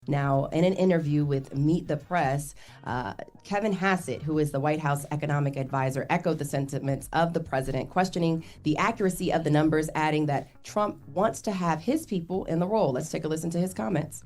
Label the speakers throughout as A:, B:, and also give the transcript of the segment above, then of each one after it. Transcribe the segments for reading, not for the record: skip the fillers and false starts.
A: Now, in an interview with Meet the Press, Kevin Hassett, who is the White House economic advisor, echoed the sentiments of the president, questioning the accuracy of the numbers, adding that Trump wants to have his people in the role. Let's take a listen to his comments.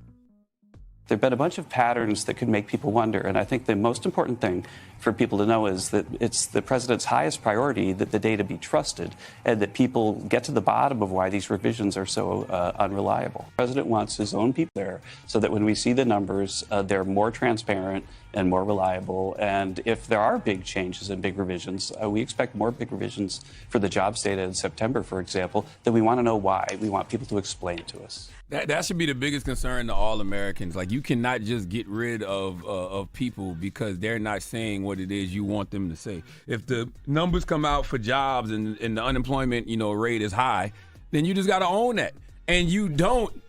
B: There have been a bunch of patterns that could make people wonder, and I think the most important thing for people to know is that it's the president's highest priority that the data be trusted and that people get to the bottom of why these revisions are so unreliable. The president wants his own people there so that when we see the numbers, they're more transparent and more reliable. And if there are big changes and big revisions, we expect more big revisions for the jobs data in September, for example, then we want to know why. We want people to explain it to us.
C: That should be the biggest concern to all Americans. Like, you cannot just get rid of people because they're not saying what it is you want them to say. If the numbers come out for jobs and the unemployment, rate is high, then you just got to own that. And you don't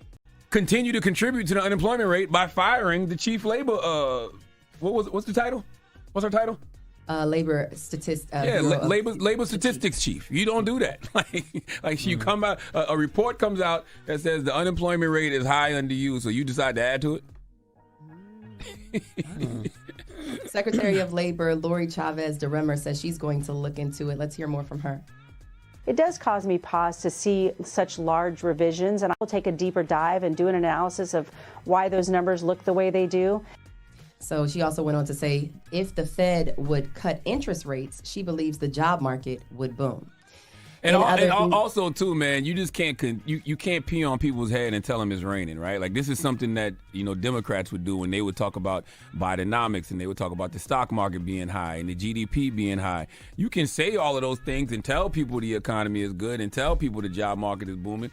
C: continue to contribute to the unemployment rate by firing the chief labor. What's the title? What's her title?
A: Labor statistics.
C: Labor statistics chief. You don't do that. You come out, a report comes out that says the unemployment rate is high under you, so you decide to add to it.
A: Secretary of Labor Lori Chavez DeRemer says she's going to look into it. Let's hear more from her.
D: It does cause me pause to see such large revisions, and I will take a deeper dive and do an analysis of why those numbers look the way they do.
A: So she also went on to say if the Fed would cut interest rates, she believes the job market would boom.
C: And also, too, man, you just can't you can't pee on people's head and tell them it's raining, right? Like, this is something that, Democrats would do when they would talk about Bidenomics and they would talk about the stock market being high and the GDP being high. You can say all of those things and tell people the economy is good and tell people the job market is booming,